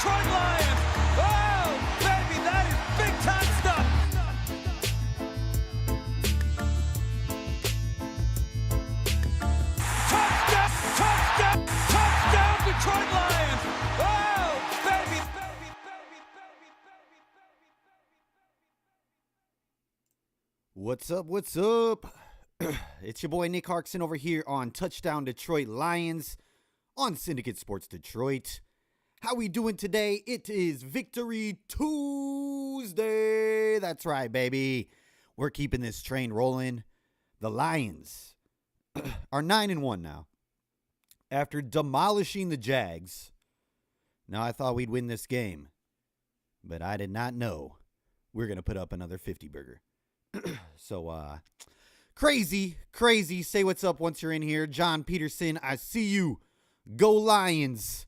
Detroit Lions. Oh, baby, that is big time stuff. Touchdown, touchdown, touchdown, Detroit Lions. Oh, baby, baby, baby, baby, baby, baby. What's up? What's up? It's your boy Nick Harkson over here on Touchdown Detroit Lions on Syndicate Sports Detroit. How we doing today? It is Victory Tuesday. That's right, baby. We're keeping this train rolling. The Lions are 9-1 now. After demolishing the Jags. Now, I thought we'd win this game, but I did not know we're going to put up another 50-burger. So, crazy. Say what's up once you're in here. John Peterson, I see you. Go Lions.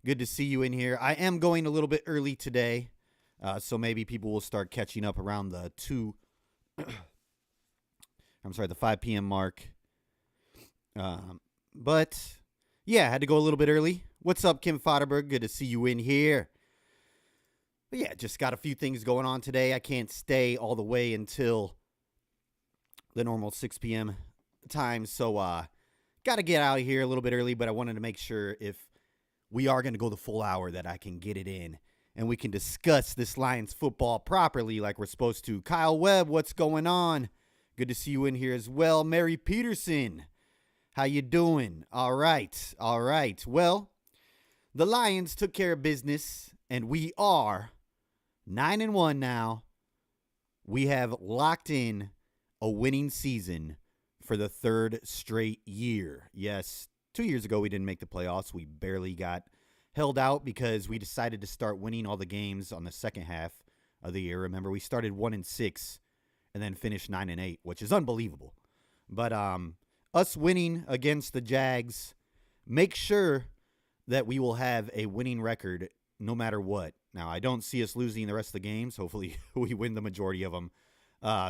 Good to see you in here. I am going a little bit early today, so maybe people will start catching up around the 5 p.m. mark. But, yeah, I had to go a little bit early. What's up, Kim Fodderberg? Good to see you in here. But yeah, just got a few things going on today. I can't stay all the way until the normal 6 p.m. time. So, got to get out of here a little bit early, but I wanted to make sure if we are going to go the full hour that I can get it in and we can discuss this Lions football properly like we're supposed to. Kyle Webb, what's going on? Good to see you in here as well. Mary Peterson, how you doing? All right. Well, the Lions took care of business, and we are 9-1 now. We have locked in a winning season for the third straight year. Yes, 2 years ago we didn't make the playoffs. We barely got held out because we decided to start winning all the games on the second half of the year. Remember, we started 1-6 and then finished 9-8, which is unbelievable. But us winning against the Jags, make sure that we will have a winning record no matter what. Now, I don't see us losing the rest of the games. Hopefully, we win the majority of them.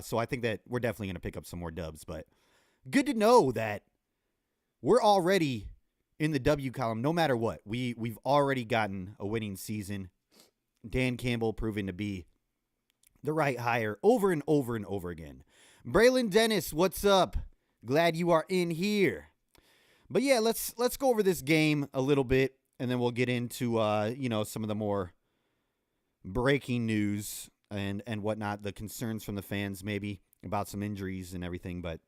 So I think that we're definitely going to pick up some more dubs. But good to know that we're already in the W column no matter what. We've already gotten a winning season. Dan Campbell proving to be the right hire over and over and over again. Braylon Dennis, what's up? Glad you are in here. But yeah, let's go over this game a little bit, and then we'll get into some of the more breaking news and whatnot, the concerns from the fans maybe about some injuries and everything. But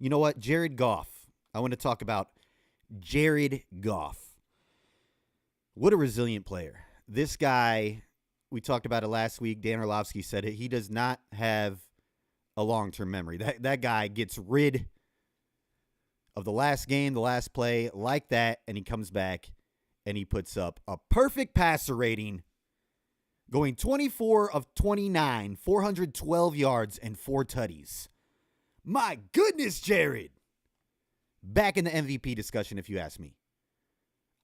you know what? Jared Goff. I want to talk about Jared Goff. What a resilient player. This guy, we talked about it last week. Dan Orlovsky said it. He does not have a long-term memory. That guy gets rid of the last game, the last play, like that, and he comes back and he puts up a perfect passer rating, going 24 of 29, 412 yards, and 4 tutties. My goodness, Jared. Back in the MVP discussion, if you ask me.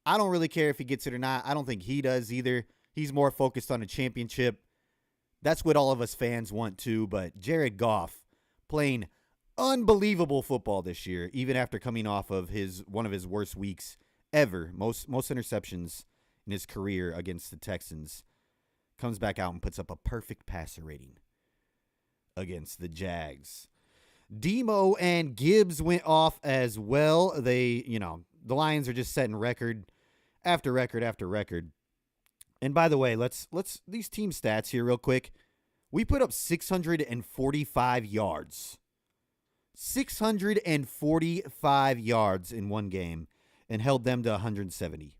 I don't really care if he gets it or not. I don't think he does either. He's more focused on a championship. That's what all of us fans want too. But Jared Goff playing unbelievable football this year, even after coming off of one of his worst weeks ever. Most interceptions in his career against the Texans. Comes back out and puts up a perfect passer rating against the Jags. Demo and Gibbs went off as well. The Lions are just setting record after record after record. And by the way, let's these team stats here real quick. We put up 645 yards. 645 yards in one game and held them to 170.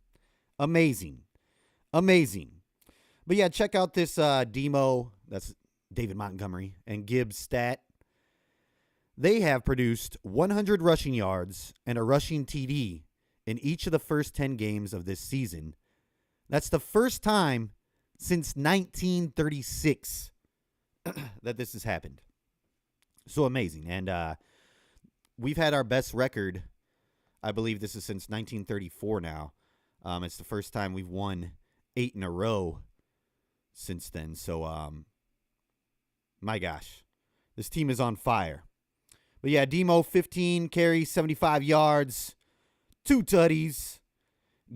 Amazing. But yeah, check out this Demo, that's David Montgomery, and Gibbs stat. They have produced 100 rushing yards and a rushing TD in each of the first 10 games of this season. That's the first time since 1936 that this has happened. So amazing. And we've had our best record. I believe this is since 1934 now. It's the first time we've won 8 in a row since then. So, my gosh, this team is on fire. But yeah, Demo, 15 carries, 75 yards, 2 tutties.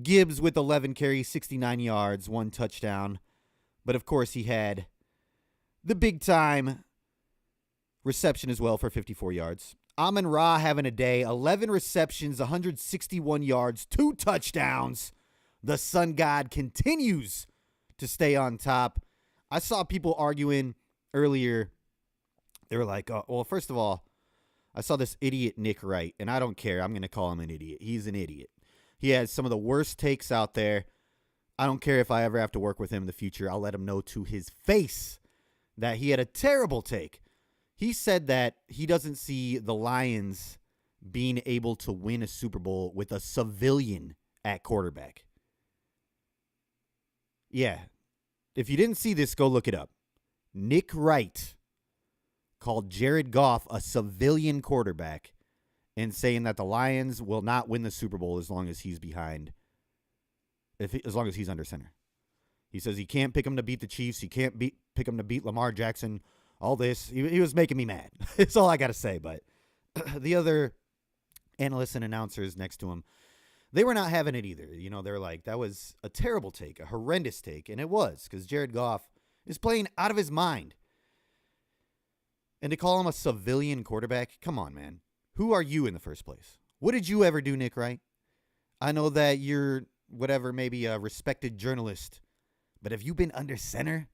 Gibbs with 11 carries, 69 yards, 1 touchdown. But, of course, he had the big-time reception as well for 54 yards. Amon-Ra having a day, 11 receptions, 161 yards, 2 touchdowns. The Sun God continues to stay on top. I saw people arguing earlier. They were like, oh, well, first of all, I saw this idiot Nick Wright, and I don't care. I'm going to call him an idiot. He's an idiot. He has some of the worst takes out there. I don't care if I ever have to work with him in the future. I'll let him know to his face that he had a terrible take. He said that he doesn't see the Lions being able to win a Super Bowl with a civilian at quarterback. Yeah. If you didn't see this, go look it up. Nick Wright called Jared Goff a civilian quarterback and saying that the Lions will not win the Super Bowl as long as he's behind, as long as he's under center. He says he can't pick him to beat the Chiefs. He can't pick him to beat Lamar Jackson. All this. He was making me mad. That's all I got to say. But the other analysts and announcers next to him, they were not having it either. You know, they're like, that was a terrible take, a horrendous take. And it was, because Jared Goff is playing out of his mind. And to call him a civilian quarterback, come on, man. Who are you in the first place? What did you ever do, Nick Wright? I know that you're, whatever, maybe a respected journalist. But have you been under center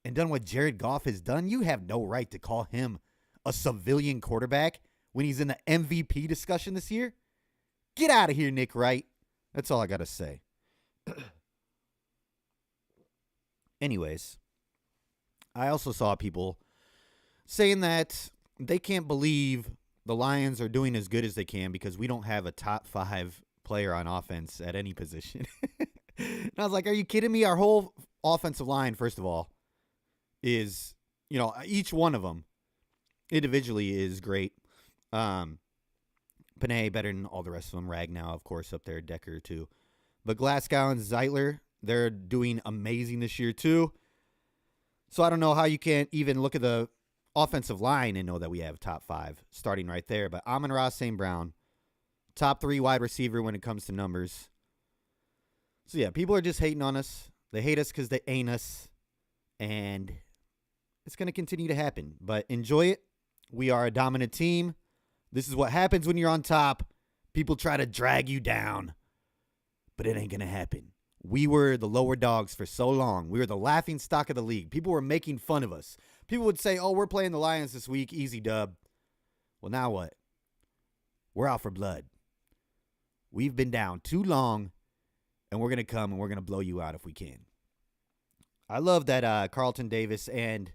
and done what Jared Goff has done? You have no right to call him a civilian quarterback when he's in the MVP discussion this year. Get out of here, Nick Wright. That's all I got to say. Anyways, I also saw people saying that they can't believe the Lions are doing as good as they can because we don't have a top 5 player on offense at any position. And I was like, are you kidding me? Our whole offensive line, first of all, is, you know, each one of them individually is great. Panay better than all the rest of them. Ragnow, of course, up there. Decker, too. But Glasgow and Zeitler, they're doing amazing this year, too. So I don't know how you can't even look at the offensive line and know that we have top 5 starting right there. But Amon-Ra St. Brown, top 3 wide receiver when it comes to numbers. So, yeah, people are just hating on us. They hate us because they ain't us. And it's going to continue to happen. But enjoy it. We are a dominant team. This is what happens when you're on top. People try to drag you down. But it ain't going to happen. We were the lower dogs for so long. We were the laughing stock of the league. People were making fun of us. People would say, oh, we're playing the Lions this week. Easy dub. Well, now what? We're out for blood. We've been down too long. And we're going to come and we're going to blow you out if we can. I love that Carlton Davis and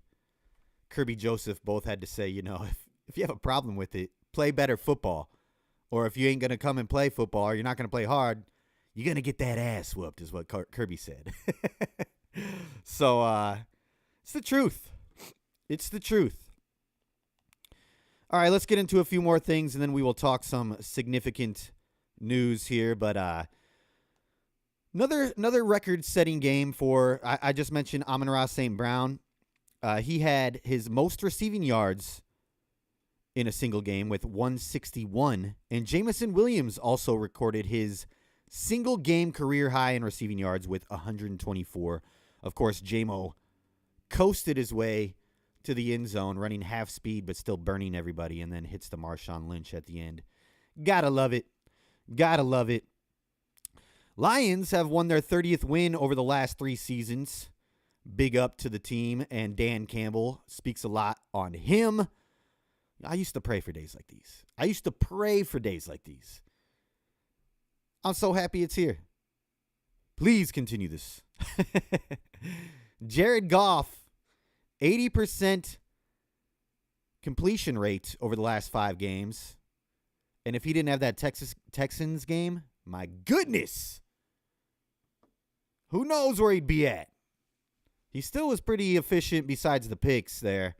Kirby Joseph both had to say, you know, if you have a problem with it, play better football. Or if you ain't going to come and play football or you're not going to play hard, you're going to get that ass whooped is what Kirby said. So it's the truth. It's the truth. All right, let's get into a few more things, and then we will talk some significant news here. But another record-setting game for, I just mentioned Amon-Ra St. Brown. He had his most receiving yards in a single game with 161. And Jamison Williams also recorded his single game career high in receiving yards with 124. Of course, J-Mo coasted his way to the end zone, running half speed but still burning everybody, and then hits the Marshawn Lynch at the end. Gotta love it. Gotta love it. Lions have won their 30th win over the last 3 seasons. Big up to the team, and Dan Campbell speaks a lot on him. I used to pray for days like these. I'm so happy it's here. Please continue this. Jared Goff, 80% completion rate over the last 5 games. And if he didn't have that Texans game, my goodness, who knows where he'd be at? He still was pretty efficient besides the picks there.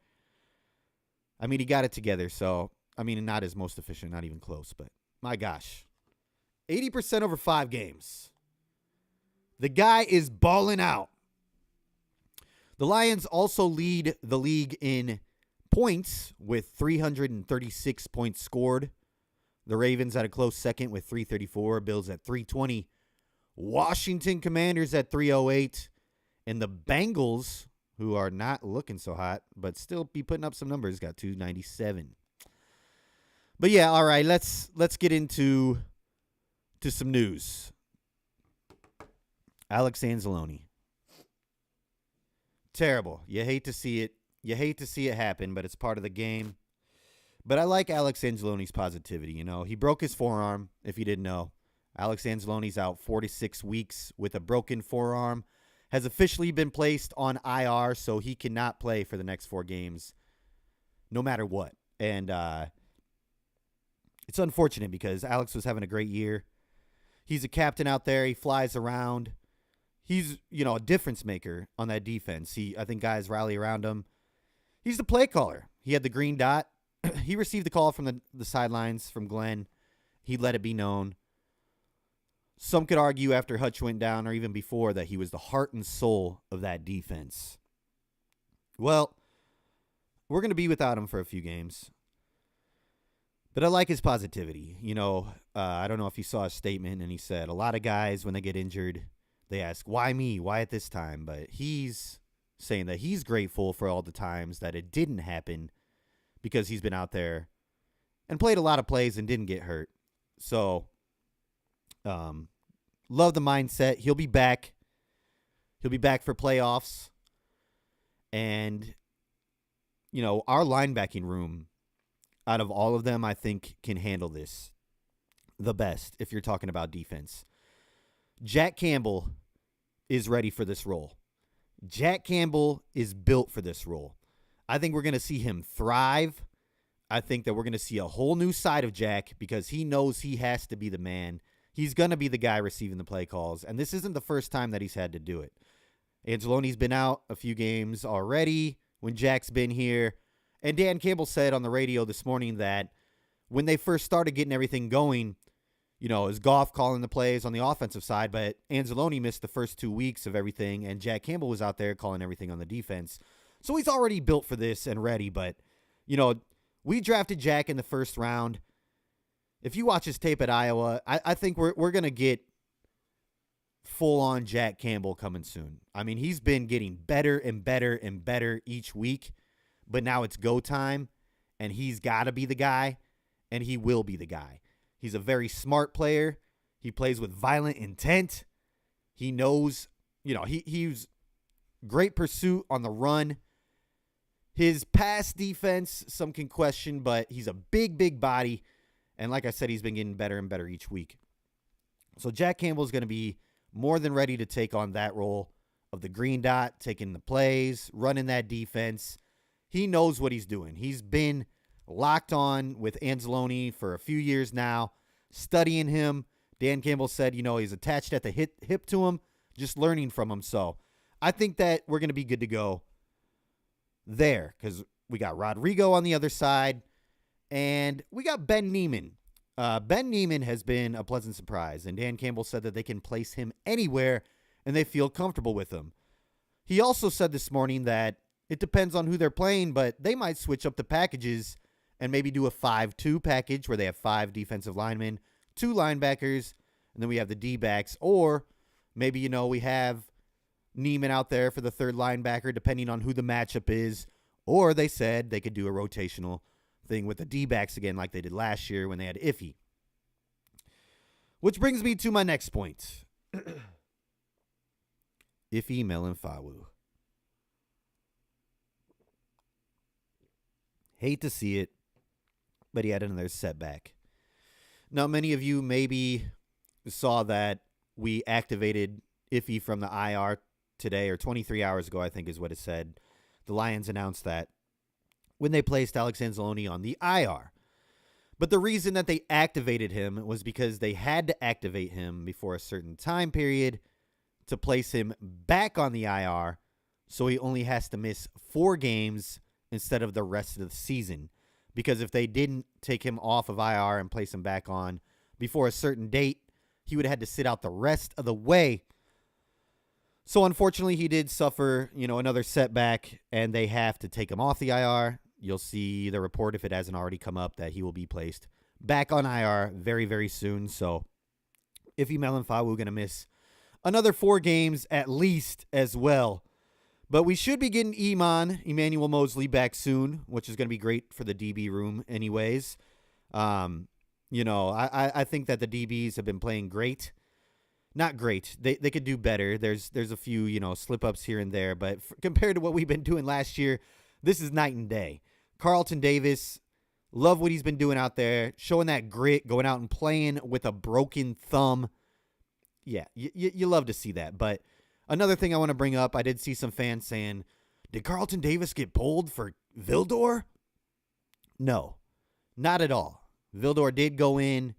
I mean, he got it together, so, I mean, not his most efficient, not even close, but my gosh. 80% over 5 games. The guy is balling out. The Lions also lead the league in points with 336 points scored. The Ravens at a close second with 334. Bills at 320. Washington Commanders at 308. And the Bengals, who are not looking so hot, but still be putting up some numbers, got 297. But yeah, all right, let's get into some news. Alex Anzalone. Terrible. You hate to see it. You hate to see it happen, but it's part of the game. But I like Alex Anzalone's positivity. You know, he broke his forearm, if you didn't know. Alex Anzalone's out 4 to 6 weeks with a broken forearm. Has officially been placed on IR, so he cannot play for the next 4 games, no matter what. And it's unfortunate because Alex was having a great year. He's a captain out there. He flies around. He's, a difference maker on that defense. I think guys rally around him. He's the play caller. He had the green dot. He received the call from the sidelines from Glenn. He let it be known. Some could argue after Hutch went down or even before that he was the heart and soul of that defense. Well, we're going to be without him for a few games. But I like his positivity. I don't know if you saw his statement, and he said a lot of guys, when they get injured, they ask, why me? Why at this time? But he's saying that he's grateful for all the times that it didn't happen because he's been out there and played a lot of plays and didn't get hurt. So, love the mindset. He'll be back. He'll be back for playoffs. And, our linebacking room, out of all of them, I think can handle this the best if you're talking about defense. Jack Campbell is ready for this role. Jack Campbell is built for this role. I think we're going to see him thrive. I think that we're going to see a whole new side of Jack because he knows he has to be the man. He's going to be the guy receiving the play calls, and this isn't the first time that he's had to do it. Anzalone's been out a few games already when Jack's been here, and Dan Campbell said on the radio this morning that when they first started getting everything going, it was Goff calling the plays on the offensive side, but Anzalone missed the first 2 weeks of everything, and Jack Campbell was out there calling everything on the defense. So he's already built for this and ready, but, we drafted Jack in the first round. If you watch his tape at Iowa, I think we're going to get full-on Jack Campbell coming soon. I mean, he's been getting better and better and better each week, but now it's go time, and he's got to be the guy, and he will be the guy. He's a very smart player. He plays with violent intent. He knows, he's great pursuit on the run. His pass defense, some can question, but he's a big, big body. And like I said, he's been getting better and better each week. So Jack Campbell's going to be more than ready to take on that role of the green dot, taking the plays, running that defense. He knows what he's doing. He's been locked on with Anzalone for a few years now, studying him. Dan Campbell said, he's attached at the hip to him, just learning from him. So I think that we're going to be good to go there because we got Rodrigo on the other side, and we got Ben Neiman. Ben Neiman has been a pleasant surprise, and Dan Campbell said that they can place him anywhere, and they feel comfortable with him. He also said this morning that it depends on who they're playing, but they might switch up the packages and maybe do a 5-2 package where they have 5 defensive linemen, 2 linebackers, and then we have the D-backs, or maybe, we have Neiman out there for the 3rd linebacker, depending on who the matchup is. Or they said they could do a rotational thing with the D-backs again like they did last year when they had Iffy. Which brings me to my next point. Iffy Melifonwu. Hate to see it, but he had another setback. Now, many of you maybe saw that we activated Iffy from the IR today, or 23 hours ago, I think is what it said. The Lions announced that when they placed Alex Anzalone on the IR. But the reason that they activated him was because they had to activate him before a certain time period to place him back on the IR, so he only has to miss 4 games instead of the rest of the season. Because if they didn't take him off of IR and place him back on before a certain date, he would have had to sit out the rest of the way. So unfortunately, he did suffer, another setback, and they have to take him off the IR. You'll see the report, if it hasn't already come up, that he will be placed back on IR very, very soon. So Iffy Melifonwu going to miss another 4 games at least as well. But we should be getting Emmanuel Mosley back soon, which is going to be great for the DB room anyways. I think that the DBs have been playing great. Not great. They could do better. There's a few, slip-ups here and there. But compared to what we've been doing last year, this is night and day. Carlton Davis, love what he's been doing out there, showing that grit, going out and playing with a broken thumb. Yeah, you love to see that. But another thing I want to bring up, I did see some fans saying, did Carlton Davis get pulled for Vildor? No, not at all. Vildor did go in.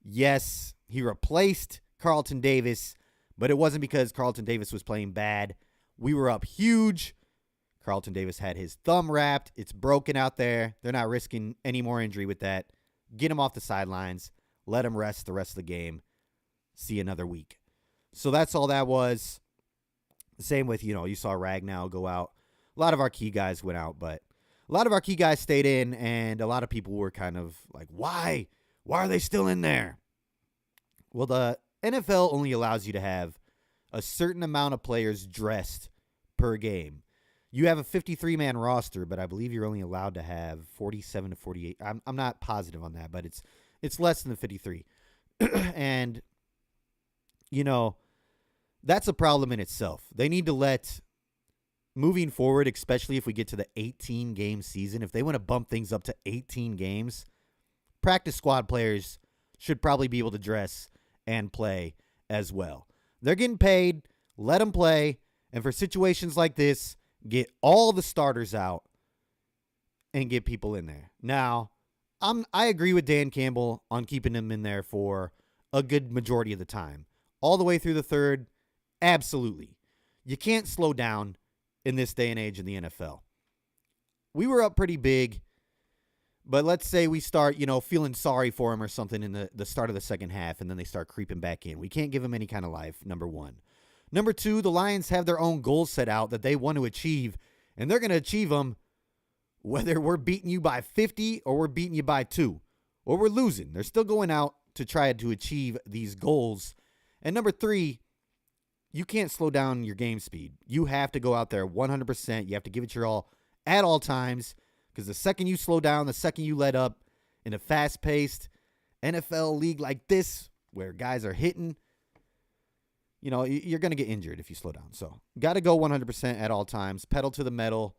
Yes, he replaced Carlton Davis, but it wasn't because Carlton Davis was playing bad. We were up huge. Carlton Davis had his thumb wrapped. It's broken out there. They're not risking any more injury with that. Get him off the sidelines. Let him rest the rest of the game. See another week. So that's all that was. Same with, you saw Ragnow go out. A lot of our key guys went out, but a lot of our key guys stayed in, and a lot of people were kind of like, why? Why are they still in there? Well, the NFL only allows you to have a certain amount of players dressed per game. You have a 53-man roster, but I believe you're only allowed to have 47 to 48. I'm not positive on that, but it's less than the 53. And, that's a problem in itself. They need to let, moving forward, especially if we get to the 18-game season, if they want to bump things up to 18 games, practice squad players should probably be able to dress and play as well. They're getting paid. Let them play. And for situations like this, get all the starters out and get people in there. Now, I agree with Dan Campbell on keeping them in there for a good majority of the time. All the way through the third, absolutely. You can't slow down in this day and age in the NFL. We were up pretty big, but let's say we start, feeling sorry for him or something in the start of the second half, and then they start creeping back in. We can't give them any kind of life, number one. Number two, the Lions have their own goals set out that they want to achieve, and they're going to achieve them whether we're beating you by 50 or we're beating you by 2 or we're losing. They're still going out to try to achieve these goals. And number three, you can't slow down your game speed. You have to go out there 100%. You have to give it your all at all times, because the second you slow down, the second you let up in a fast-paced NFL league like this where guys are hitting, you're going to get injured if you slow down. So got to go 100% at all times. Pedal to the metal,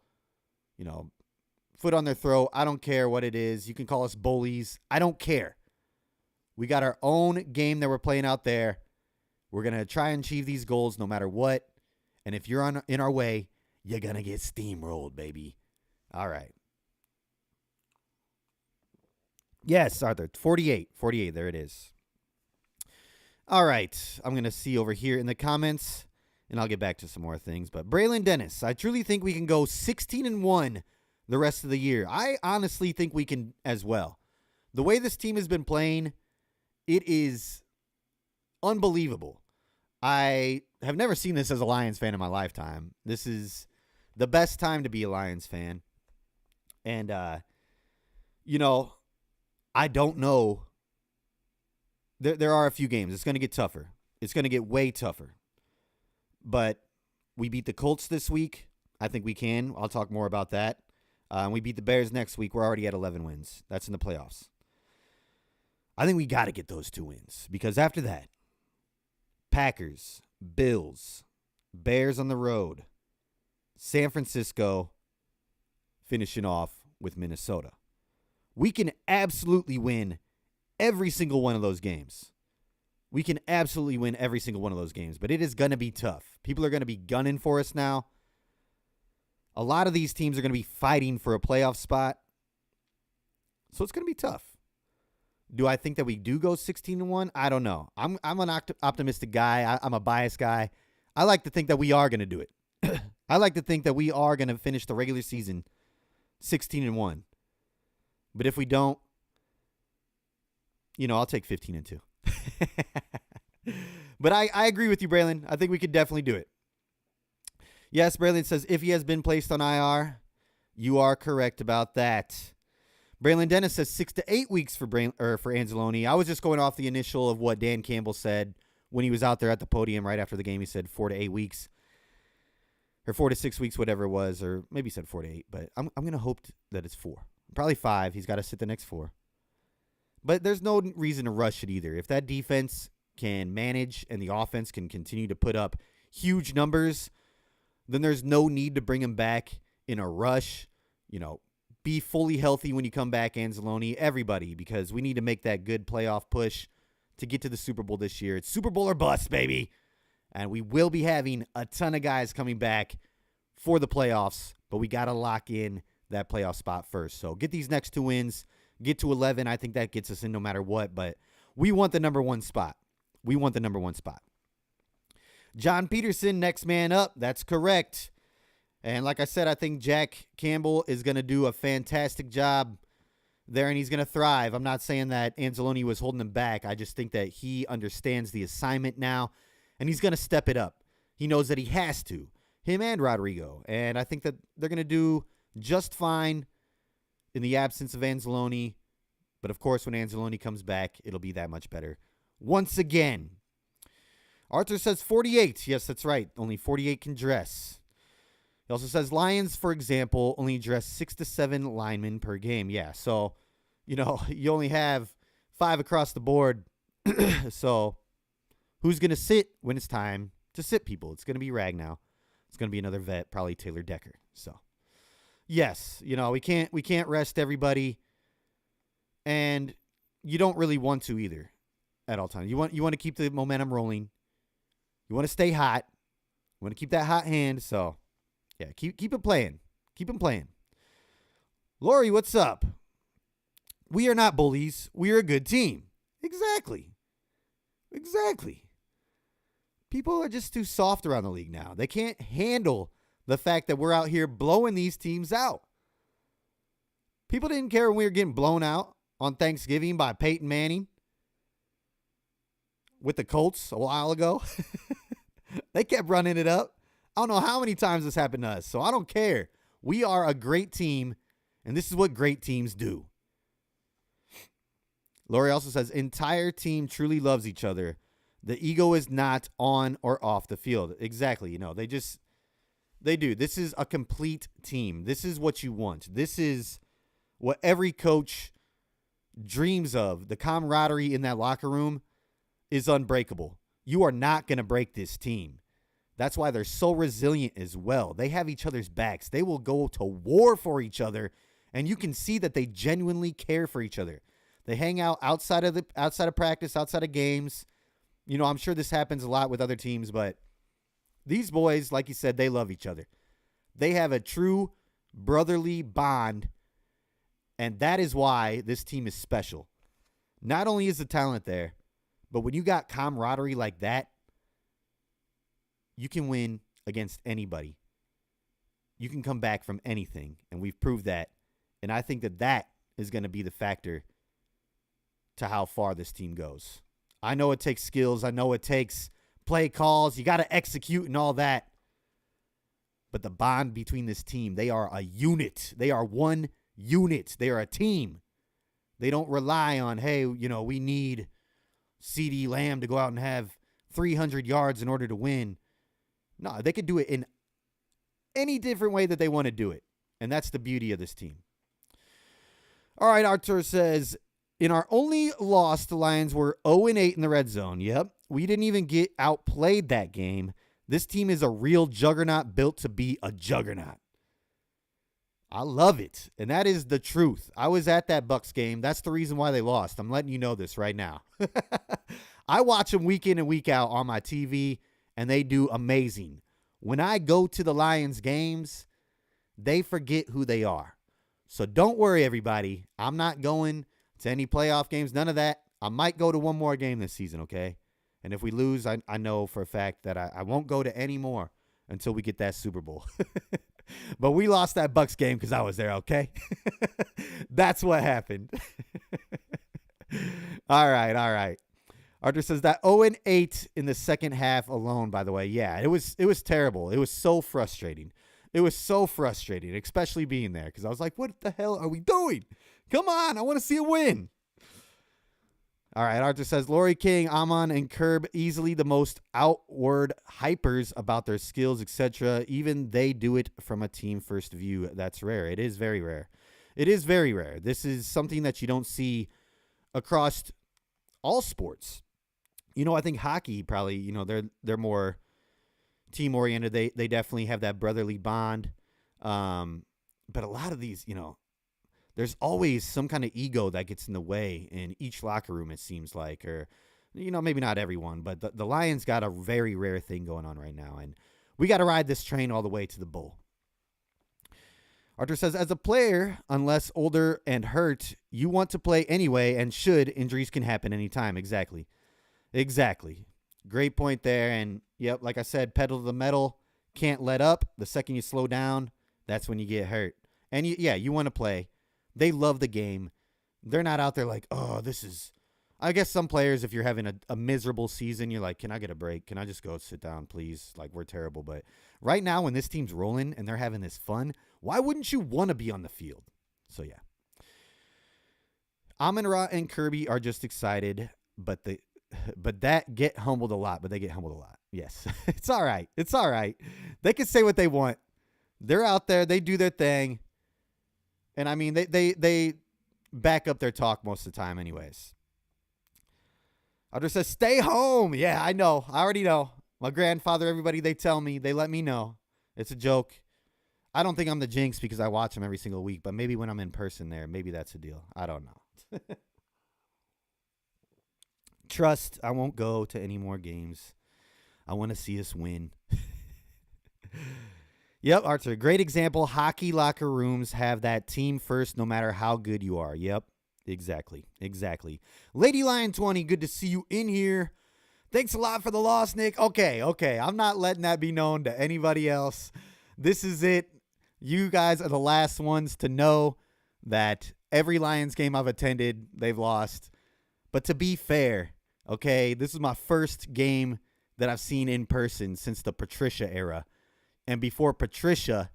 foot on their throat. I don't care what it is. You can call us bullies. I don't care. We got our own game that we're playing out there. We're going to try and achieve these goals no matter what. And if you're in our way, you're going to get steamrolled, baby. All right. Yes, Arthur. 48. There it is. All right. I'm going to see over here in the comments, and I'll get back to some more things. But Braylon Dennis, I truly think we can go 16-1 the rest of the year. I honestly think we can as well. The way this team has been playing, it is unbelievable. I have never seen this as a Lions fan in my lifetime. This is the best time to be a Lions fan. And, I don't know. There are a few games. It's going to get tougher. It's going to get way tougher. But we beat the Colts this week. I think we can. I'll talk more about that. We beat the Bears next week. We're already at 11 wins. That's in the playoffs. I think we got to get those 2 wins, because after that, Packers, Bills, Bears on the road, San Francisco, finishing off with Minnesota. We can absolutely win every single one of those games. We can absolutely win every single one of those games, but it is going to be tough. People are going to be gunning for us now. A lot of these teams are going to be fighting for a playoff spot. So it's going to be tough. Do I think that we do go 16-1? I don't know. I'm an optimistic guy. I'm a biased guy. I like to think that we are going to do it. I like to think that we are going to finish the regular season 16-1. But if we don't, I'll take 15-2. But I agree with you, Braylon. I think we could definitely do it. Yes, Braylon says if he has been placed on IR, you are correct about that. Braylon Dennis says 6 to 8 weeks for Anzalone. I was just going off the initial of what Dan Campbell said when he was out there at the podium right after the game, he said 4 to 8 weeks. Or 4 to 6 weeks, whatever it was. Or maybe he said 4 to 8. But I'm going to hope that it's 4. Probably 5. He's got to sit the next 4. But there's no reason to rush it either. If that defense can manage and the offense can continue to put up huge numbers, then there's no need to bring him back in a rush. Be fully healthy when you come back, Anzalone, everybody, because we need to make that good playoff push to get to the Super Bowl this year. It's Super Bowl or bust, baby. And we will be having a ton of guys coming back for the playoffs, but we got to lock in that playoff spot first. So get these next 2 wins, get to 11. I think that gets us in no matter what, but we want the number 1 spot. We want the number 1 spot. John Peterson, next man up. That's correct. And like I said, I think Jack Campbell is going to do a fantastic job there, and he's going to thrive. I'm not saying that Anzalone was holding him back. I just think that he understands the assignment now, and he's going to step it up. He knows that he has to, him and Rodrigo. And I think that they're going to do just fine in the absence of Anzalone. But, of course, when Anzalone comes back, it'll be that much better. Once again, Arthur says 48. Yes, that's right. Only 48 can dress. He also says Lions, for example, only dress 6 to 7 linemen per game. Yeah, so, you only have 5 across the board. So who's going to sit when it's time to sit people? It's going to be Ragnow. It's going to be another vet, probably Taylor Decker. So, yes, we can't rest everybody. And you don't really want to either at all times. You want to keep the momentum rolling. You want to stay hot. You want to keep that hot hand. So, yeah, keep it playing. Keep them playing. Lori, what's up? We are not bullies. We are a good team. Exactly. People are just too soft around the league now. They can't handle the fact that we're out here blowing these teams out. People didn't care when we were getting blown out on Thanksgiving by Peyton Manning with the Colts a while ago. They kept running it up. I don't know how many times this happened to us, so I don't care. We are a great team, and this is what great teams do. Lori also says, entire team truly loves each other. The ego is not on or off the field. Exactly. They do. This is a complete team. This is what you want. This is what every coach dreams of. The camaraderie in that locker room is unbreakable. You are not going to break this team. That's why they're so resilient as well. They have each other's backs. They will go to war for each other, and you can see that they genuinely care for each other. They hang out outside of practice, outside of games. I'm sure this happens a lot with other teams, but these boys, like you said, they love each other. They have a true brotherly bond, and that is why this team is special. Not only is the talent there, but when you got camaraderie like that, you can win against anybody. You can come back from anything, and we've proved that. And I think that is going to be the factor to how far this team goes. I know it takes skills. I know it takes play calls. You got to execute and all that. But the bond between this team, they are a unit. They are one unit. They are a team. They don't rely on, hey, we need CeeDee Lamb to go out and have 300 yards in order to win. No, they could do it in any different way that they want to do it. And that's the beauty of this team. All right, Artur says, in our only loss, the Lions were 0-8 in the red zone. Yep, we didn't even get outplayed that game. This team is a real juggernaut built to be a juggernaut. I love it. And that is the truth. I was at that Bucs game. That's the reason why they lost. I'm letting you know this right now. I watch them week in and week out on my TV, and they do amazing. When I go to the Lions games, they forget who they are. So don't worry, everybody. I'm not going to any playoff games, none of that. I might go to one more game this season, okay? And if we lose, I know for a fact that I won't go to any more until we get that Super Bowl. But we lost that Bucs game because I was there, okay? That's what happened. All right. Arthur says that 0-8 in the second half alone, by the way. Yeah, it was terrible. It was so frustrating. Especially being there, because I was like, what the hell are we doing? Come on, I want to see a win. All right, Arthur says, Laurie King, Amon, and Curb easily the most outward hypers about their skills, etc. Even they do it from a team-first view. That's rare. It is very rare. It is very rare. This is something that you don't see across all sports. I think hockey probably, they're more team-oriented. They definitely have that brotherly bond. But a lot of these, there's always some kind of ego that gets in the way in each locker room, it seems like. Or, maybe not everyone, but the Lions got a very rare thing going on right now. And we got to ride this train all the way to the bowl. Arthur says, as a player, unless older and hurt, you want to play anyway and should. Injuries can happen anytime. Exactly. Great point there. And, yep, like I said, pedal to the metal. Can't let up. The second you slow down, that's when you get hurt. And, you want to play. They love the game. They're not out there like, oh, this is... I guess some players, if you're having a miserable season, you're like, can I get a break? Can I just go sit down, please? Like, we're terrible. But right now, when this team's rolling and they're having this fun, why wouldn't you want to be on the field? So, yeah. Amon-Ra and Kirby are just excited, but that get humbled a lot. But they get humbled a lot. Yes. It's all right. They can say what they want. They're out there. They do their thing. And, I mean, they back up their talk most of the time anyways. Audra says, stay home. Yeah, I know. I already know. My grandfather, everybody, they tell me. They let me know. It's a joke. I don't think I'm the jinx because I watch them every single week. But maybe when I'm in person there, maybe that's the deal. I don't know. Trust, I won't go to any more games. I want to see us win. Yep, Arthur, great example. Hockey locker rooms have that team first no matter how good you are. Yep, exactly. Lady Lion 20, good to see you in here. Thanks a lot for the loss, Nick. Okay. I'm not letting that be known to anybody else. This is it. You guys are the last ones to know that every Lions game I've attended, they've lost. But to be fair, okay, this is my first game that I've seen in person since the Patricia era. And before Patricia,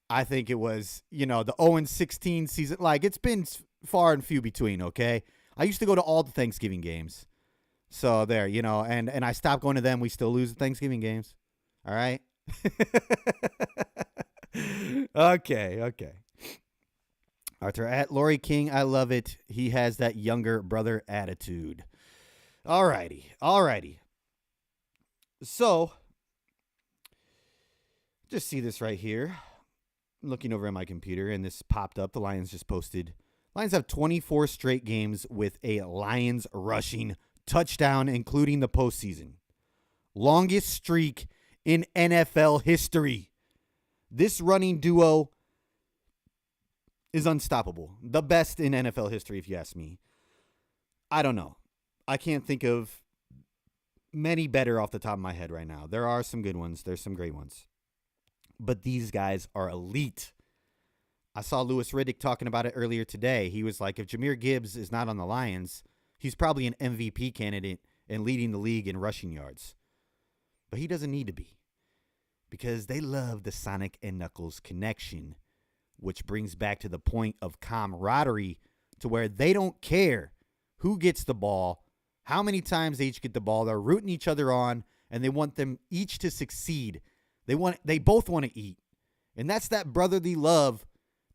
I think it was, the 0-16 season. Like, it's been far and few between, okay? I used to go to all the Thanksgiving games. So there, and I stopped going to them. We still lose the Thanksgiving games. All right? Okay. Arthur, at Laurie King, I love it. He has that younger brother attitude. All righty. So... just see this right here. I'm looking over at my computer, and this popped up. The Lions just posted. Lions have 24 straight games with a Lions rushing touchdown, including the postseason. Longest streak in NFL history. This running duo is unstoppable. The best in NFL history, if you ask me. I don't know. I can't think of many better off the top of my head right now. There are some good ones. There's some great ones. But these guys are elite. I saw Louis Riddick talking about it earlier today. He was like, if Jahmyr Gibbs is not on the Lions, he's probably an MVP candidate and leading the league in rushing yards. But he doesn't need to be, because they love the Sonic and Knuckles connection, which brings back to the point of camaraderie, to where they don't care who gets the ball, how many times they each get the ball. They're rooting each other on, and they want them each to succeed. They both want to eat. And that's that brotherly love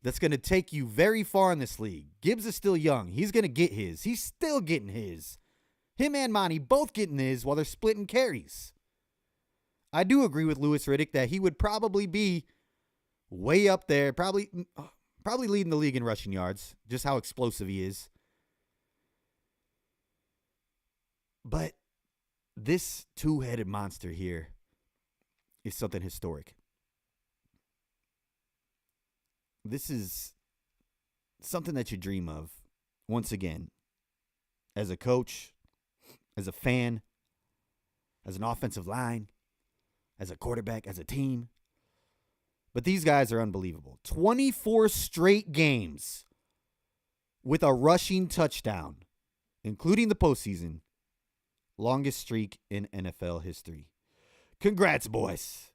that's going to take you very far in this league. Gibbs is still young. He's going to get his. He's still getting his. Him and Monty both getting his while they're splitting carries. I do agree with Louis Riddick that he would probably be way up there, probably leading the league in rushing yards, just how explosive he is. But this two-headed monster here is something historic. This is something that you dream of, once again, as a coach, as a fan, as an offensive line, as a quarterback, as a team. But these guys are unbelievable. 24 straight games with a rushing touchdown, including the postseason. Longest streak in NFL history. Congrats, boys.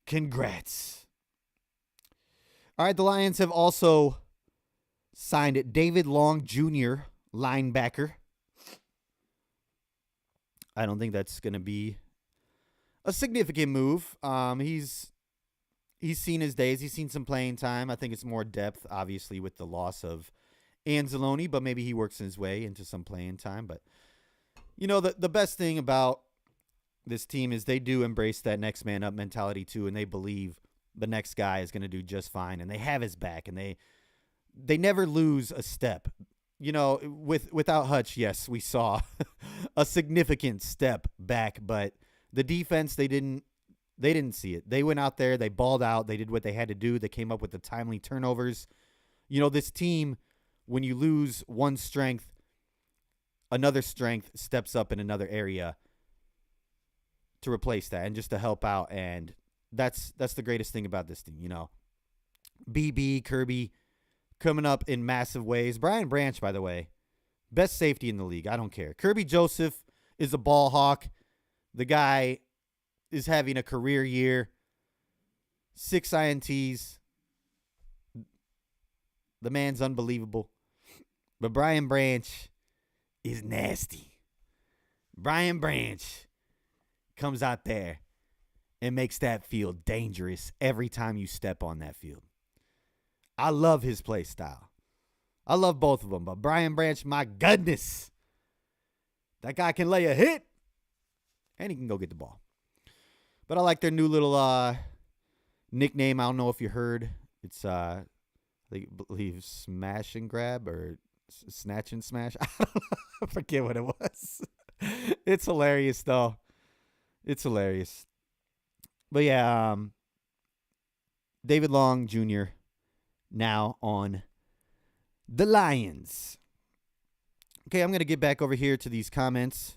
Congrats. All right, the Lions have also signed David Long Jr., linebacker. I don't think that's going to be a significant move. He's seen his days. He's seen some playing time. I think it's more depth, obviously, with the loss of Anzalone, but maybe he works his way into some playing time. But, the best thing about this team is they do embrace that next man up mentality, too, and they believe the next guy is going to do just fine, and they have his back, and they never lose a step. Without Hutch, yes, we saw a significant step back, but the defense, they didn't see it. They went out there, they balled out, they did what they had to do. They came up with the timely turnovers. This team, when you lose one strength, another strength steps up in another area to replace that and just to help out. And that's the greatest thing about this team, BB, Kirby, coming up in massive ways. Brian Branch, by the way, best safety in the league. I don't care. Kirby Joseph is a ball hawk. The guy is having a career year. 6 INTs. The man's unbelievable. But Brian Branch is nasty. Brian Branch comes out there and makes that field dangerous every time you step on that field. I love his play style. I love both of them. But Brian Branch, my goodness. That guy can lay a hit. And he can go get the ball. But I like their new little nickname. I don't know if you heard. It's, I believe, Smash and Grab or Snatch and Smash. I don't know. I forget what it was. It's hilarious, though. It's hilarious. But, yeah, David Long Jr., now on the Lions. Okay, I'm going to get back over here to these comments.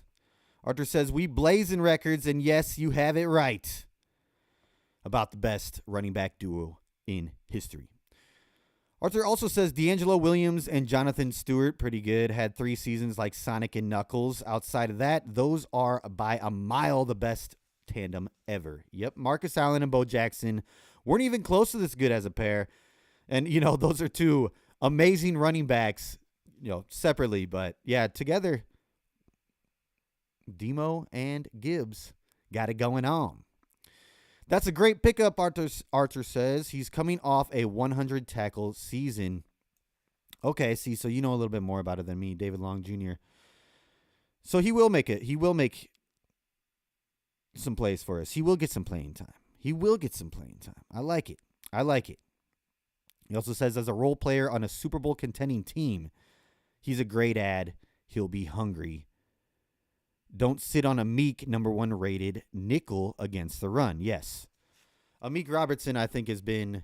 Arthur says, we blazing records, and yes, you have it right about the best running back duo in history. Arthur also says, D'Angelo Williams and Jonathan Stewart, pretty good, had 3 seasons like Sonic and Knuckles. Outside of that, those are by a mile the best tandem ever. Yep, Marcus Allen and Bo Jackson weren't even close to this good as a pair. And, those are 2 amazing running backs, separately. But, yeah, together, Demo and Gibbs got it going on. That's a great pickup, Arthur says. He's coming off a 100-tackle season. Okay, see, so you know a little bit more about it than me, David Long Jr. So he will make it. He will make some plays for us. He will get some playing time. I like it. He also says, as a role player on a Super Bowl contending team, he's a great ad. He'll be hungry. Don't sit on a Meek number 1 rated nickel against the run. Yes. Meek Robertson, I think, has been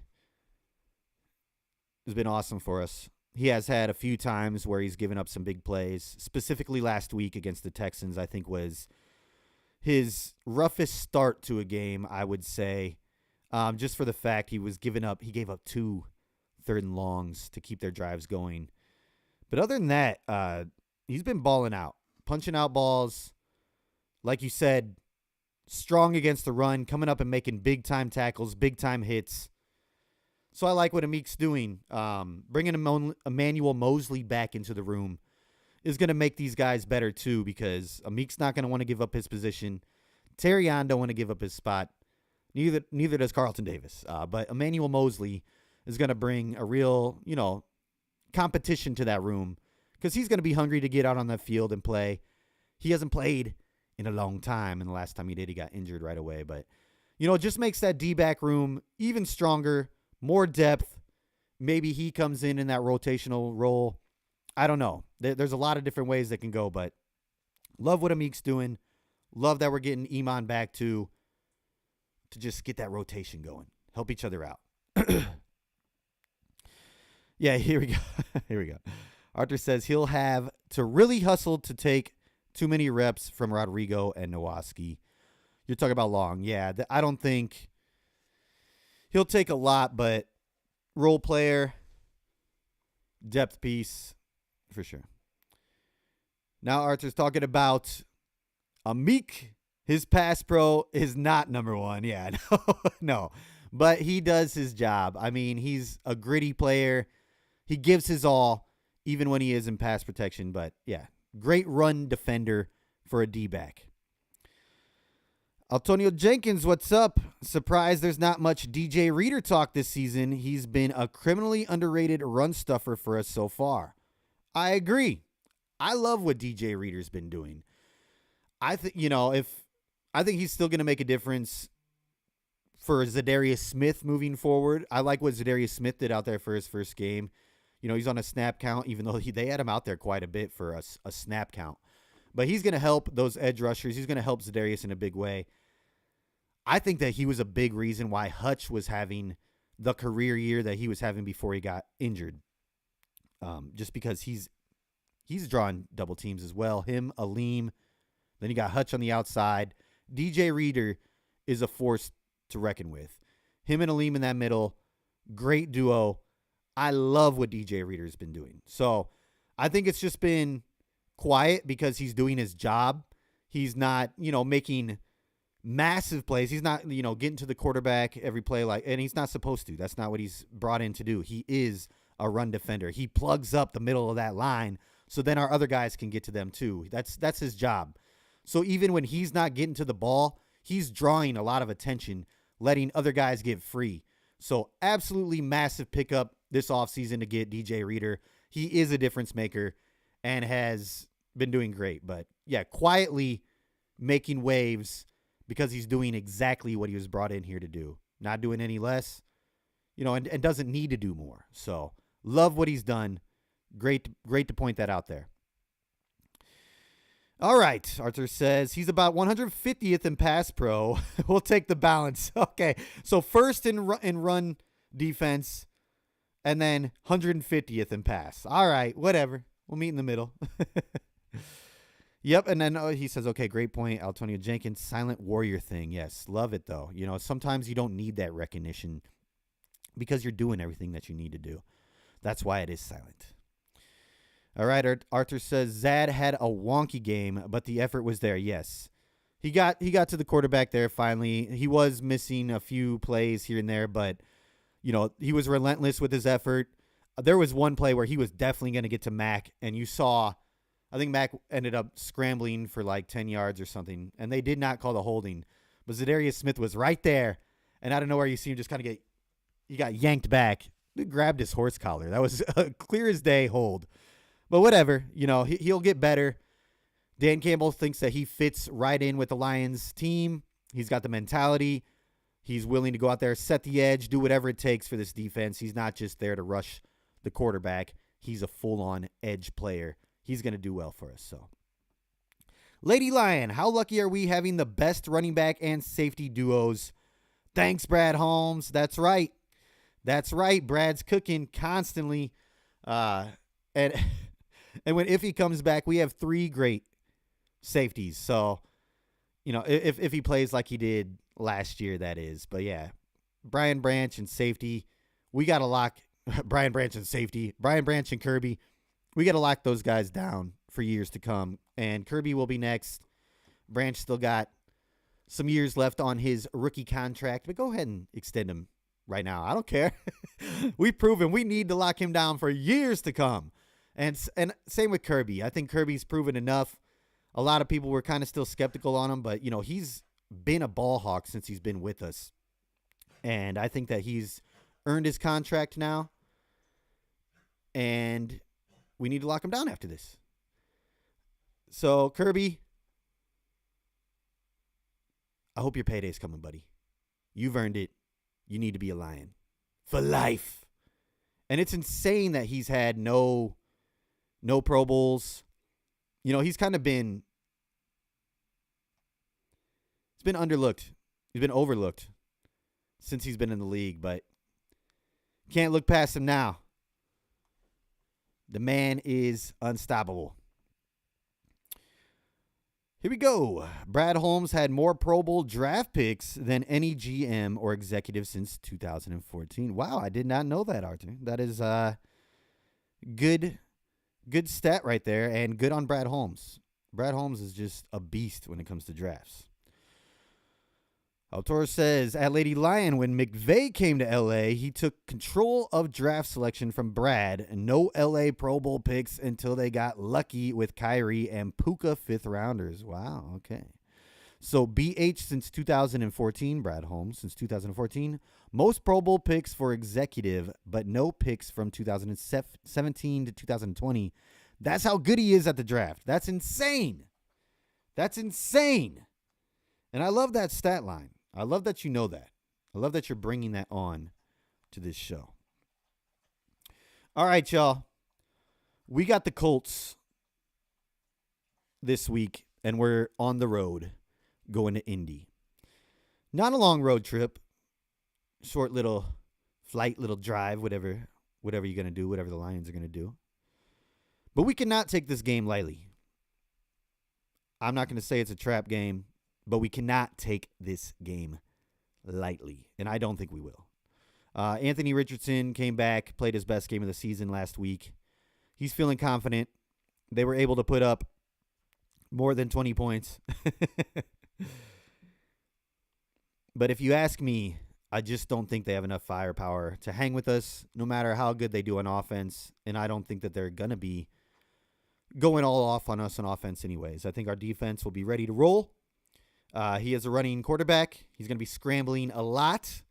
awesome for us. He has had a few times where he's given up some big plays. Specifically last week against the Texans, I think, was his roughest start to a game, I would say. Just for the fact he gave up 2 third and longs to keep their drives going. But other than that, he's been balling out, punching out balls. Like you said, strong against the run, coming up and making big-time tackles, big-time hits. So I like what Amik's doing. Bringing Emmanuel Mosley back into the room is going to make these guys better too, because Amik's not going to want to give up his position. Terrion don't want to give up his spot. Neither does Carlton Davis. But Emmanuel Mosley is going to bring a real, competition to that room, because he's going to be hungry to get out on that field and play. He hasn't played in a long time, and the last time he did, he got injured right away. But, it just makes that D-back room even stronger, more depth. Maybe he comes in that rotational role. I don't know. There's a lot of different ways that can go, but love what Amik's doing. Love that we're getting Iman back to just get that rotation going. Help each other out. Yeah, here we go. Arthur says he'll have to really hustle to take too many reps from Rodrigo and Nowaski. You're talking about Long. Yeah, I don't think he'll take a lot, but role player, depth piece, for sure. Now Arthur's talking about Amik. His pass pro is not number 1. Yeah, no. But he does his job. I mean, he's a gritty player. He gives his all. even when he is in pass protection. But, yeah, great run defender for a D-back. Antonio Jenkins, what's up? Surprised there's not much DJ Reader talk this season. He's been a criminally underrated run stuffer for us so far. I agree. I love what DJ Reader's been doing. I think he's still going to make a difference for Za'Darius Smith moving forward. I like what Za'Darius Smith did out there for his first game. He's on a snap count, even though they had him out there quite a bit for a snap count. But he's going to help those edge rushers. He's going to help Za'Darius in a big way. I think that he was a big reason why Hutch was having the career year that he was having before he got injured. Just because he's drawing double teams as well. Him, Aleem, then you got Hutch on the outside. DJ Reader is a force to reckon with. Him and Aleem in that middle, great duo. I love what DJ Reader's been doing. So I think it's just been quiet because he's doing his job. He's not, making massive plays. He's not, getting to the quarterback every play and he's not supposed to. That's not what he's brought in to do. He is a run defender. He plugs up the middle of that line so then our other guys can get to them too. That's his job. So even when he's not getting to the ball, he's drawing a lot of attention, letting other guys get free. So absolutely massive pickup this offseason to get DJ Reader. He is a difference maker and has been doing great. But, yeah, quietly making waves because he's doing exactly what he was brought in here to do. Not doing any less, and doesn't need to do more. So, love what he's done. Great to point that out there. All right, Arthur says he's about 150th in pass pro. We'll take the balance. Okay, so first in run defense and then 150th in pass. All right, whatever. We'll meet in the middle. Yep, and then he says, okay, great point, Antonio Jenkins, silent warrior thing. Yes, love it, though. Sometimes you don't need that recognition because you're doing everything that you need to do. That's why it is silent. All right, Arthur says, Zad had a wonky game, but the effort was there. Yes, he got to the quarterback there finally. He was missing a few plays here and there, but, he was relentless with his effort. There was one play where he was definitely going to get to Mac, and you saw, I think Mac ended up scrambling for like 10 yards or something, and they did not call the holding. But Za'Darius Smith was right there, and out of nowhere you see him just kind of he got yanked back. He grabbed his horse collar. That was a clear as day hold. But whatever, he'll get better. Dan Campbell thinks that he fits right in with the Lions team. He's got the mentality. He's willing to go out there, set the edge, do whatever it takes for this defense. He's not just there to rush the quarterback. He's a full-on edge player. He's going to do well for us. So, Lady Lion, how lucky are we having the best running back and safety duos? Thanks, Brad Holmes. That's right. Brad's cooking constantly. And when Iffy comes back, we have 3 great safeties. So, if he plays like he did last year, that is. But, yeah, Brian Branch and safety. We got to lock Brian Branch and safety. Brian Branch and Kirby. We got to lock those guys down for years to come. And Kirby will be next. Branch still got some years left on his rookie contract. But go ahead and extend him right now. I don't care. We've proven we need to lock him down for years to come. And same with Kirby. I think Kirby's proven enough. A lot of people were kind of still skeptical on him. But, he's been a ball hawk since he's been with us. And I think that he's earned his contract now. And we need to lock him down after this. So, Kirby, I hope your payday's coming, buddy. You've earned it. You need to be a Lion. For life. And it's insane that he's had no Pro Bowls. He's kind of been... He's been underlooked. He's been overlooked since he's been in the league, but can't look past him now. The man is unstoppable. Here we go. Brad Holmes had more Pro Bowl draft picks than any GM or executive since 2014. Wow, I did not know that, Arthur. That is good stat right there, and good on Brad Holmes. Brad Holmes is just a beast when it comes to drafts. Autor says, at Lady Lion, when McVay came to L.A., he took control of draft selection from Brad. No L.A. Pro Bowl picks until they got lucky with Kyrie and Puka fifth-rounders. Wow, okay. So BH since 2014, Brad Holmes since 2014. Most Pro Bowl picks for executive, but no picks from 2017 to 2020. That's how good he is at the draft. That's insane. That's insane. And I love that stat line. I love that you know that. I love that you're bringing that on to this show. All right, y'all. We got the Colts this week, and we're on the road going to Indy. Not a long road trip. Short little flight, little drive, whatever you're going to do, whatever the Lions are going to do. But we cannot take this game lightly. I'm not going to say it's a trap game, but we cannot take this game lightly, and I don't think we will. Anthony Richardson came back, played his best game of the season last week. He's feeling confident. They were able to put up more than 20 points. But if you ask me, I just don't think they have enough firepower to hang with us, no matter how good they do on offense, and I don't think that they're going to be going all off on us on offense anyways. I think our defense will be ready to roll. He is a running quarterback. He's going to be scrambling a lot.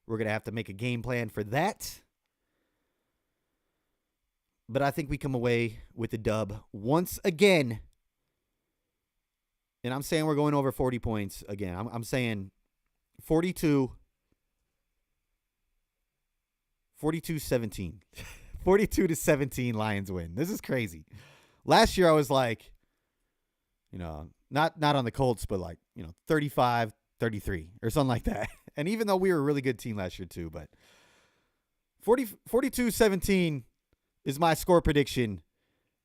We're going to have to make a game plan for that. But I think we come away with the dub once again. And I'm saying we're going over 40 points again. I'm saying 42-17. 42-17 Lions win. This is crazy. Last year I was like, not on the Colts, but 35-33 or something like that. And even though we were a really good team last year too, but 42-17 is my score prediction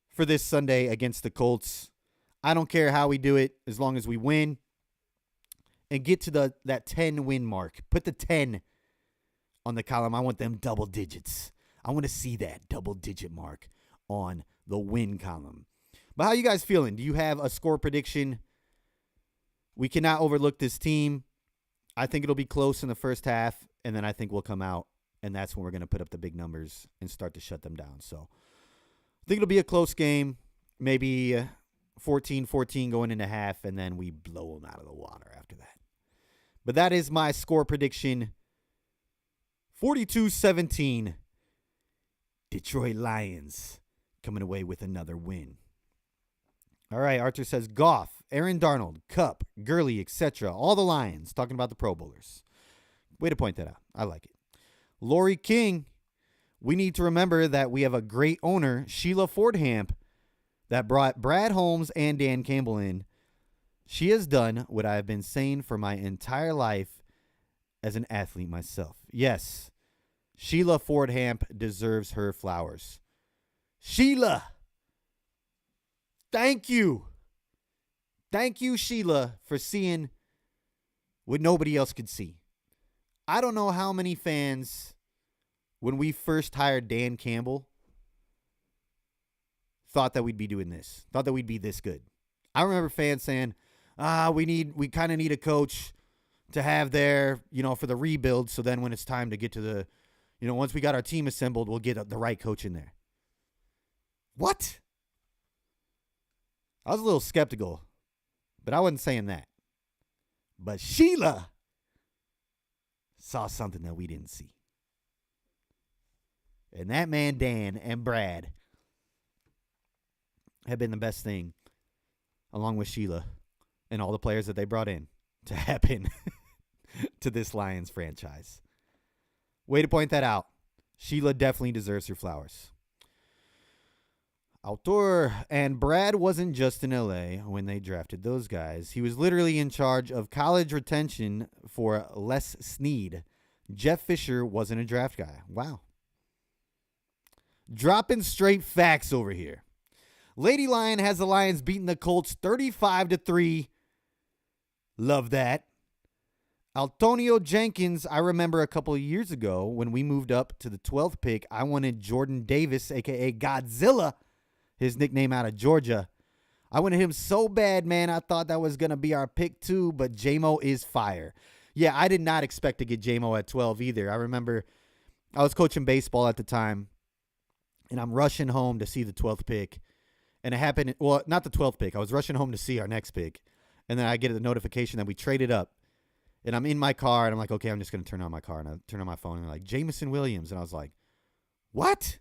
for this Sunday against the Colts. I don't care how we do it as long as we win and get to that 10-win mark. Put the 10 on the column. I want them double digits. I want to see that double-digit mark on the win column. But how you guys feeling? Do you have a score prediction? We cannot overlook this team. I think it'll be close in the first half, and then I think we'll come out, and that's when we're going to put up the big numbers and start to shut them down. So I think it'll be a close game, maybe 14-14 going into half, and then we blow them out of the water after that. But that is my score prediction. 42-17. Detroit Lions coming away with another win. All right, Arthur says Goff, Aaron Darnold, Kupp, Gurley, etc. All the Lions, talking about the Pro Bowlers. Way to point that out. I like it. Lori King, we need to remember that we have a great owner, Sheila Fordham, that brought Brad Holmes and Dan Campbell in. She has done what I have been saying for my entire life as an athlete myself. Yes, Sheila Fordham deserves her flowers. Sheila, thank you. Thank you, Sheila, for seeing what nobody else could see. I don't know how many fans, when we first hired Dan Campbell, thought that we'd be doing this, thought that we'd be this good. I remember fans saying, we kind of need a coach to have there, for the rebuild. So then when it's time to get to the, once we got our team assembled, we'll get the right coach in there. What? I was a little skeptical, but I wasn't saying that. But Sheila saw something that we didn't see. And that man, Dan and Brad, have been the best thing, along with Sheila and all the players that they brought in, to happen to this Lions franchise. Way to point that out. Sheila definitely deserves her flowers. Autor and Brad wasn't just in L.A. when they drafted those guys. He was literally in charge of college retention for Les Snead. Jeff Fisher wasn't a draft guy. Wow. Dropping straight facts over here. Lady Lion has the Lions beating the Colts 35-3. Love that. Antonio Jenkins, I remember a couple of years ago when we moved up to the 12th pick, I wanted Jordan Davis, a.k.a. Godzilla, his nickname out of Georgia. I wanted him so bad, man. I thought that was going to be our pick 2, but J-Mo is fire. Yeah, I did not expect to get J-Mo at 12 either. I remember I was coaching baseball at the time, and I'm rushing home to see the 12th pick. And it happened, well, not the 12th pick. I was rushing home to see our next pick. And then I get the notification that we traded up. And I'm in my car, and I'm like, okay, I'm just going to turn on my car. And I turn on my phone, and they're like, Jameson Williams. And I was like, what?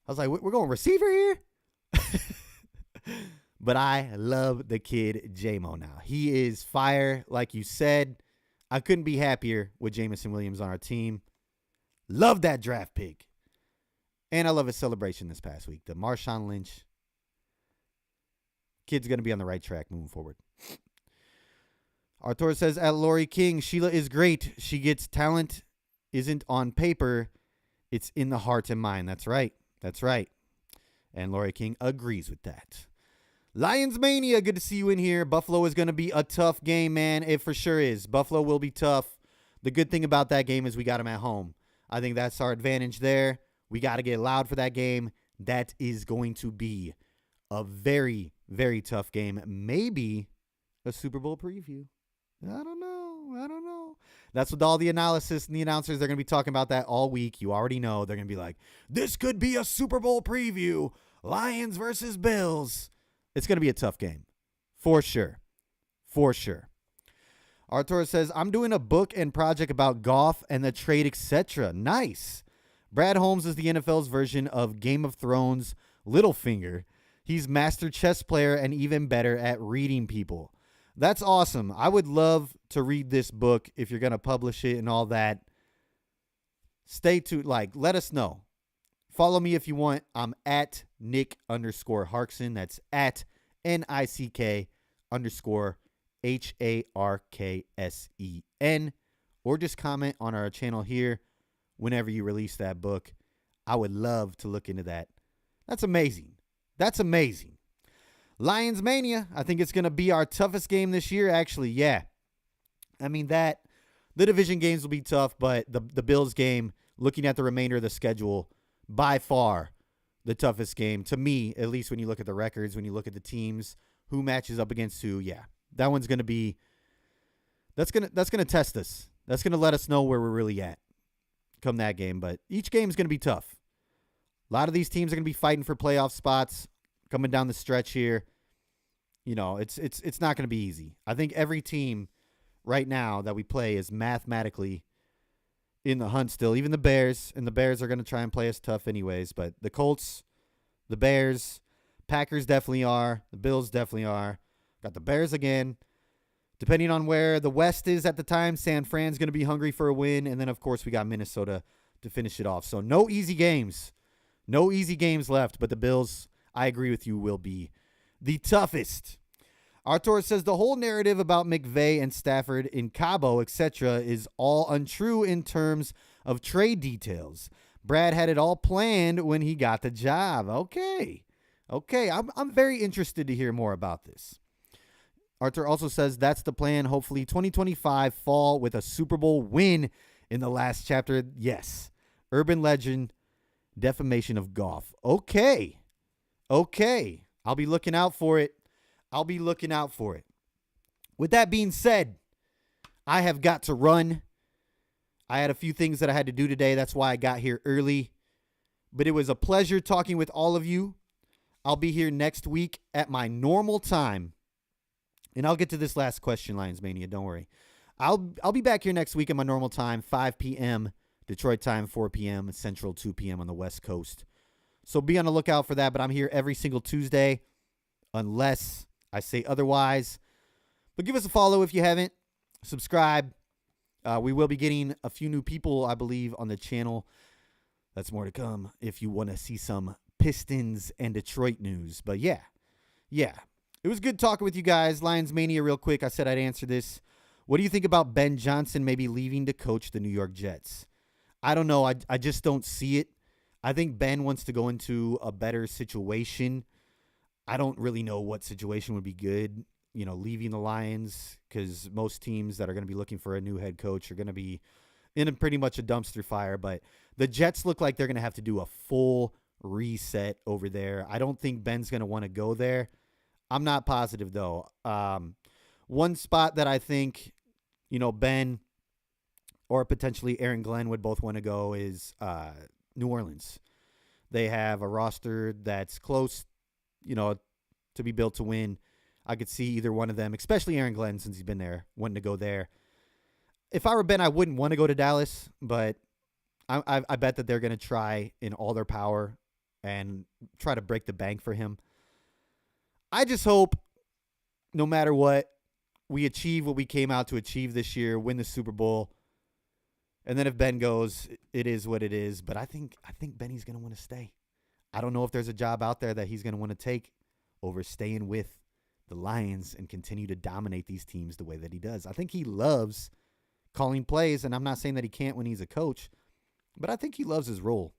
I was like, we're going receiver here? But I love the kid J-Mo now. He is fire, like you said. I couldn't be happier with Jameson Williams on our team. Love that draft pick. And I love his celebration this past week. The Marshawn Lynch. Kid's going to be on the right track moving forward. Artur says, at Lori King, Sheila is great. She gets talent. Isn't on paper. It's in the heart and mind. That's right. That's right. And Lori King agrees with that. Lions Mania, good to see you in here. Buffalo is going to be a tough game, man. It for sure is. Buffalo will be tough. The good thing about that game is we got them at home. I think that's our advantage there. We got to get loud for that game. That is going to be a very, very tough game. Maybe a Super Bowl preview. I don't know. That's what all the analysis and the announcers, they're going to be talking about that all week. You already know. They're going to be like, this could be a Super Bowl preview. Lions versus Bills. It's going to be a tough game. For sure. For sure. Artur says, I'm doing a book and project about golf and the trade, etc. Nice. Brad Holmes is the NFL's version of Game of Thrones Littlefinger. He's master chess player and even better at reading people. That's awesome. I would love to read this book if you're going to publish it and all that. Stay tuned. Let us know. Follow me if you want. I'm at Nick_Harksen. That's at NICK_HARKSEN. Or just comment on our channel here whenever you release that book. I would love to look into that. That's amazing. That's amazing. Lions Mania. I think it's going to be our toughest game this year, actually. Yeah. I mean, the division games will be tough, but the Bills game, looking at the remainder of the schedule, by far the toughest game to me, at least when you look at the records, when you look at the teams, who matches up against who. Yeah, that one's going to be, that's going to test us. That's going to let us know where we're really at come that game. But each game is going to be tough. A lot of these teams are going to be fighting for playoff spots coming down the stretch here. You know, it's not going to be easy. I think every team right now that we play is mathematically in the hunt still, even the Bears, and the Bears are going to try and play us tough anyways, but the Colts, the Bears, Packers definitely are, the Bills definitely are, got the Bears again. Depending on where the West is at the time, San Fran's going to be hungry for a win, and then, of course, we got Minnesota to finish it off. So no easy games. No easy games left, but the Bills, I agree with you, will be the toughest. Artur says the whole narrative about McVay and Stafford in Cabo, etc., is all untrue in terms of trade details. Brad had it all planned when he got the job. Okay. I'm very interested to hear more about this. Artur also says that's the plan. Hopefully 2025 fall with a Super Bowl win in the last chapter. Yes. Urban legend, defamation of golf. Okay. I'll be looking out for it. With that being said, I have got to run. I had a few things that I had to do today. That's why I got here early. But it was a pleasure talking with all of you. I'll be here next week at my normal time. And I'll get to this last question, Lions Mania. Don't worry. I'll be back here next week at my normal time, 5 p.m. Detroit time, 4 p.m. Central, 2 p.m. on the West Coast. So be on the lookout for that. But I'm here every single Tuesday, unless I say otherwise. But give us a follow if you haven't. Subscribe. We will be getting a few new people, I believe, on the channel. That's more to come if you want to see some Pistons and Detroit news. But yeah. It was good talking with you guys. Lions Mania real quick. I said I'd answer this. What do you think about Ben Johnson maybe leaving to coach the New York Jets? I don't know. I just don't see it. I think Ben wants to go into a better situation. I don't really know what situation would be good, leaving the Lions, because most teams that are going to be looking for a new head coach are going to be in pretty much a dumpster fire. But the Jets look like they're going to have to do a full reset over there. I don't think Ben's going to want to go there. I'm not positive, though. One spot that I think, Ben or potentially Aaron Glenn would both want to go is New Orleans. They have a roster that's close, to be built to win. I could see either one of them, especially Aaron Glenn, since he's been there, wanting to go there. If I were Ben, I wouldn't want to go to Dallas, but I bet that they're going to try in all their power and try to break the bank for him. I just hope, no matter what, we achieve what we came out to achieve this year, win the Super Bowl. And then if Ben goes, it is what it is. But I think Benny's going to want to stay. I don't know if there's a job out there that he's going to want to take over staying with the Lions and continue to dominate these teams the way that he does. I think he loves calling plays, and I'm not saying that he can't when he's a coach, but I think he loves his role.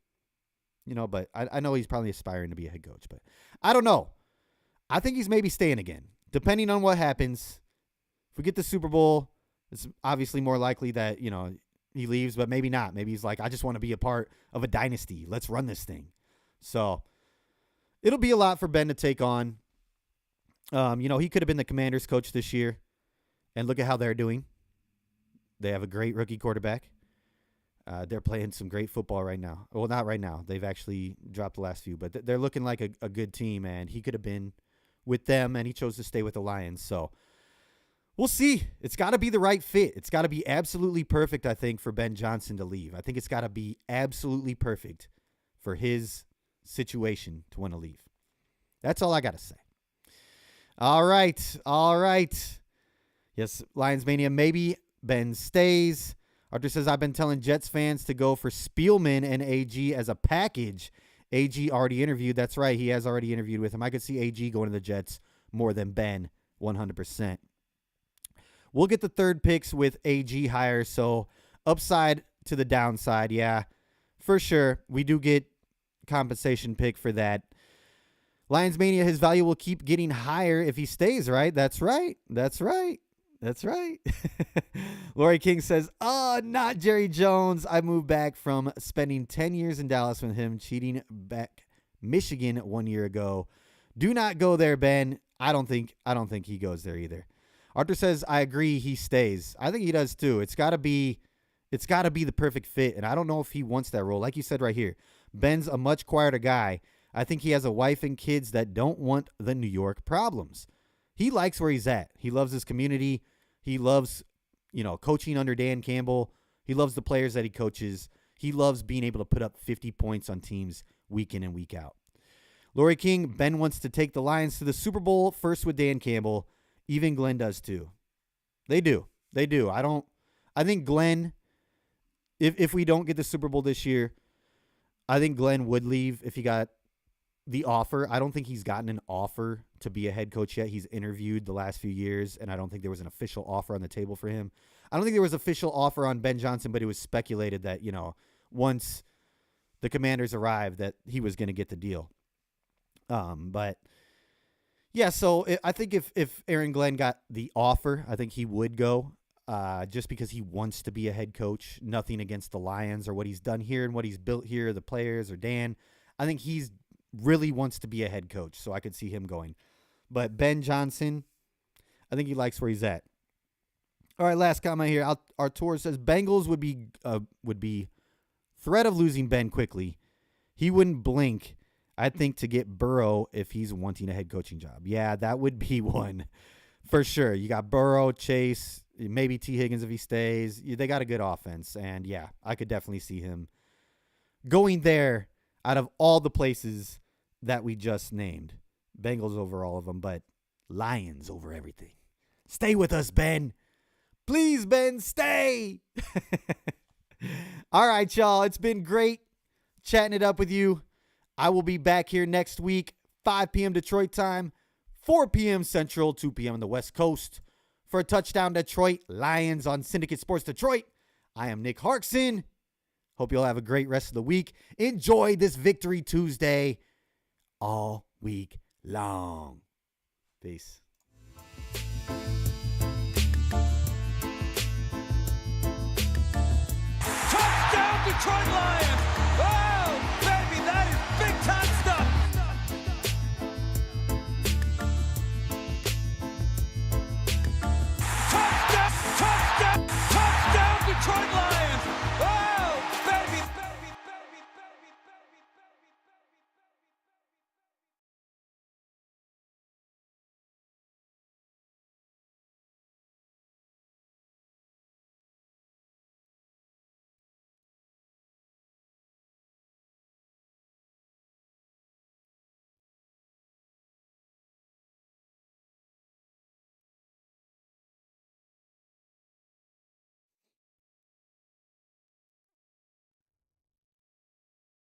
But I know he's probably aspiring to be a head coach, but I don't know. I think he's maybe staying again, depending on what happens. If we get the Super Bowl, it's obviously more likely that, he leaves, but maybe not. Maybe he's like, I just want to be a part of a dynasty. Let's run this thing. So it'll be a lot for Ben to take on. He could have been the Commanders coach this year, and look at how they're doing. They have a great rookie quarterback. They're playing some great football right now. Well, not right now. They've actually dropped the last few, but they're looking like a good team, and he could have been with them, and he chose to stay with the Lions. So we'll see. It's got to be the right fit. It's got to be absolutely perfect, I think, for Ben Johnson to leave. I think it's got to be absolutely perfect for his situation to want to leave. That's all I got to say. All right. Yes, Lions Mania. Maybe Ben stays. Arthur says, I've been telling Jets fans to go for Spielman and AG as a package. AG already interviewed. That's right. He has already interviewed with him. I could see AG going to the Jets more than Ben, 100%. We'll get the third picks with AG hires, so upside to the downside, yeah, for sure. We do get compensation pick for that. Lions Mania, his value will keep getting higher if he stays, right? That's right. Lori King says, not Jerry Jones. I moved back from spending 10 years in Dallas with him, cheating back Michigan 1 year ago. Do not go there, Ben. I don't think he goes there either. Arthur says, I agree he stays. I think he does too. It's got to be the perfect fit, and I don't know if he wants that role. Like you said right here, Ben's a much quieter guy. I think he has a wife and kids that don't want the New York problems. He likes where he's at. He loves his community. He loves, coaching under Dan Campbell. He loves the players that he coaches. He loves being able to put up 50 points on teams week in and week out. Lori King, Ben wants to take the Lions to the Super Bowl first with Dan Campbell. Even Glenn does too. They do. I think Glenn, if we don't get the Super Bowl this year, I think Glenn would leave if he got the offer. I don't think he's gotten an offer to be a head coach yet. He's interviewed the last few years, and I don't think there was an official offer on the table for him. I don't think there was an official offer on Ben Johnson, but it was speculated that, once the Commanders arrived, that he was going to get the deal. But yeah, so I think if Aaron Glenn got the offer, I think he would go, just because he wants to be a head coach. Nothing against the Lions or what he's done here and what he's built here, the players or Dan. I think he's really wants to be a head coach, so I could see him going. But Ben Johnson, I think he likes where he's at. All right, last comment here. Artur says Bengals would be threat of losing Ben quickly. He wouldn't blink, I think, to get Burrow if he's wanting a head coaching job. Yeah, that would be one for sure. You got Burrow, Chase, maybe T. Higgins if he stays. They got a good offense, and yeah, I could definitely see him going there out of all the places that we just named. Bengals over all of them, but Lions over everything. Stay with us, Ben. Please, Ben, stay. All right, y'all. It's been great chatting it up with you. I will be back here next week, 5 p.m. Detroit time, 4 p.m. Central, 2 p.m. on the West Coast for a Touchdown Detroit Lions on Syndicate Sports Detroit. I am Nick Harkson. Hope you'll have a great rest of the week. Enjoy this Victory Tuesday all week long. Peace. Touchdown Detroit Lions!